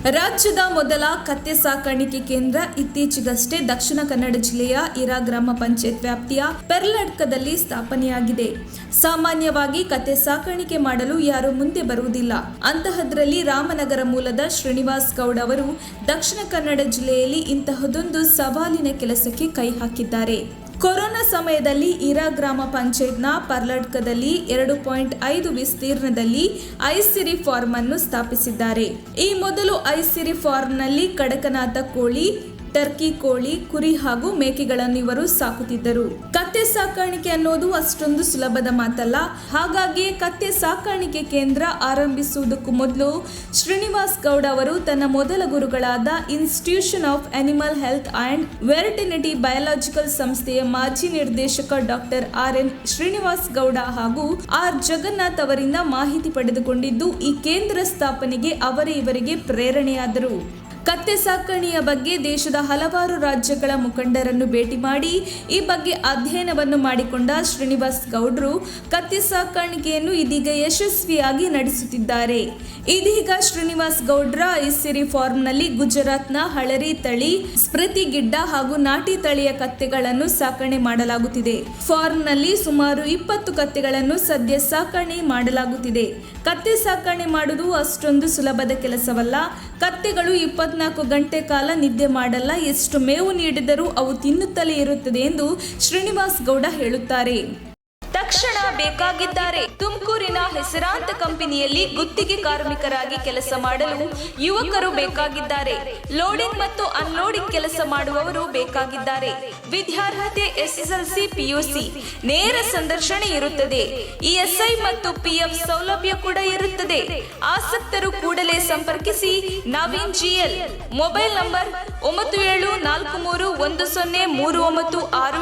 ರಾಜ್ಯದ ಮೊದಲ ಕತ್ತೆ ಸಾಕಾಣಿಕೆ ಕೇಂದ್ರ ಇತ್ತೀಚೆಗಷ್ಟೇ ದಕ್ಷಿಣ ಕನ್ನಡ ಜಿಲ್ಲೆಯ ಇರಾ ಗ್ರಾಮ ಪಂಚಾಯತ್ ವ್ಯಾಪ್ತಿಯ ಪೆರ್ಲಡ್ಕದಲ್ಲಿ ಸ್ಥಾಪನೆಯಾಗಿದೆ. ಸಾಮಾನ್ಯವಾಗಿ ಕತ್ತೆ ಸಾಕಾಣಿಕೆ ಮಾಡಲು ಯಾರು ಮುಂದೆ ಬರುವುದಿಲ್ಲ. ಅಂತಹದ್ರಲ್ಲಿ ರಾಮನಗರ ಮೂಲದ ಶ್ರೀನಿವಾಸ್ ಗೌಡ ಅವರು ದಕ್ಷಿಣ ಕನ್ನಡ ಜಿಲ್ಲೆಯಲ್ಲಿ ಇಂತಹದೊಂದು ಸವಾಲಿನ ಕೆಲಸಕ್ಕೆ ಕೈ ಹಾಕಿದ್ದಾರೆ. ಕೊರೋನಾ ಸಮಯದಲ್ಲಿ ಇರಾ ಗ್ರಾಮ ಪಂಚಾಯತ್ನ ಪರ್ಲಡ್ಕದಲ್ಲಿ 2.5 ವಿಸ್ತೀರ್ಣದಲ್ಲಿ ಐಸಿರಿ ಫಾರ್ಮ್ ಅನ್ನು ಸ್ಥಾಪಿಸಿದ್ದಾರೆ. ಈ ಮೊದಲು ಐಸಿರಿ ಫಾರ್ಮ್ನಲ್ಲಿ ಕಡಕನಾಥ ಕೋಳಿ, ಟರ್ಕಿ ಕೋಳಿ, ಕುರಿ ಹಾಗೂ ಮೇಕೆಗಳನ್ನು ಇವರು ಸಾಕುತ್ತಿದ್ದರು. ಕತ್ತೆ ಸಾಕಾಣಿಕೆ ಅನ್ನೋದು ಅಷ್ಟೊಂದು ಸುಲಭದ ಮಾತಲ್ಲ. ಹಾಗಾಗಿಯೇ ಕತ್ತೆ ಸಾಕಾಣಿಕೆ ಕೇಂದ್ರ ಆರಂಭಿಸುವುದಕ್ಕೂ ಮೊದಲು ಶ್ರೀನಿವಾಸ್ ಗೌಡ ಅವರು ತನ್ನ ಮೊದಲ ಗುರುಗಳಾದ institution of animal health and veterinary biological ಸಂಸ್ಥೆಯ ಮಾಜಿ ನಿರ್ದೇಶಕ ಡಾಕ್ಟರ್ RN ಶ್ರೀನಿವಾಸ್ ಗೌಡ ಹಾಗೂ R ಜಗನ್ನಾಥ್ ಅವರಿಂದ ಮಾಹಿತಿ ಪಡೆದುಕೊಂಡಿದ್ದು ಈ ಕೇಂದ್ರ ಸ್ಥಾಪನೆಗೆ ಇವರಿಗೆ ಪ್ರೇರಣೆಯಾದರು. ಕತ್ತೆ ಸಾಕಣೆಯ ಬಗ್ಗೆ ದೇಶದ ಹಲವಾರು ರಾಜ್ಯಗಳ ಮುಖಂಡರನ್ನು ಭೇಟಿ ಮಾಡಿ ಈ ಬಗ್ಗೆ ಅಧ್ಯಯನವನ್ನು ಮಾಡಿಕೊಂಡ ಶ್ರೀನಿವಾಸ್ ಗೌಡರು ಕತ್ತೆ ಸಾಕಾಣಿಕೆಯನ್ನು ಇದೀಗ ಯಶಸ್ವಿಯಾಗಿ ನಡೆಸುತ್ತಿದ್ದಾರೆ. ಇದೀಗ ಶ್ರೀನಿವಾಸ್ ಗೌಡ್ರ ಐಸಿರಿ ಫಾರ್ಮ್ನಲ್ಲಿ ಗುಜರಾತ್ನ ಹಳರಿ ತಳಿ, ಸ್ಮೃತಿ ಗಿಡ್ಡ ಹಾಗೂ ನಾಟಿ ತಳಿಯ ಕತ್ತೆಗಳನ್ನು ಸಾಕಣೆ ಮಾಡಲಾಗುತ್ತಿದೆ. ಫಾರ್ಮ್ನಲ್ಲಿ ಸುಮಾರು 20 ಕತ್ತೆಗಳನ್ನು ಸದ್ಯ ಸಾಕಣೆ ಮಾಡಲಾಗುತ್ತಿದೆ. ಕತ್ತೆ ಸಾಕಣೆ ಮಾಡುವುದು ಅಷ್ಟೊಂದು ಸುಲಭದ ಕೆಲಸವಲ್ಲ. ಕತ್ತೆಗಳು 24 ಗಂಟೆ ಕಾಲ ನಿದ್ದೆ ಮಾಡಲ್ಲ. ಎಷ್ಟು ಮೇವು ನೀಡಿದರೂ ಅವು ತಿನ್ನುತ್ತಲೇ ಇರುತ್ತದೆ ಎಂದು ಶ್ರೀನಿವಾಸ್ ಗೌಡ ಹೇಳುತ್ತಾರೆ. ತಕ್ಷಣ ಬೇಕಾಗಿದ್ದಾರೆ. ತುಮಕೂರಿನ ಹೆಸರಾಂತ ಕಂಪನಿಯಲ್ಲಿ ಗುತ್ತಿಗೆ ಕಾರ್ಮಿಕರಾಗಿ ಕೆಲಸ ಮಾಡಲು ಯುವಕರು ಬೇಕಾಗಿದ್ದಾರೆ. ಲೋಡಿಂಗ್ ಮತ್ತು ಅನ್ಲೋಡಿಂಗ್ ಕೆಲಸ ಮಾಡುವವರು ಬೇಕಾಗಿದ್ದಾರೆ. ವಿದ್ಯಾರ್ಹತೆ SSLC PUC. ನೇರ ಸಂದರ್ಶನ ಇರುತ್ತದೆ. ESI ಮತ್ತು PF ಸೌಲಭ್ಯ ಕೂಡ ಇರುತ್ತದೆ. ಆಸಕ್ತರು ಕೂಡಲೇ ಸಂಪರ್ಕಿಸಿ. ನವೀನ್ GL. Mobile number 9743103969.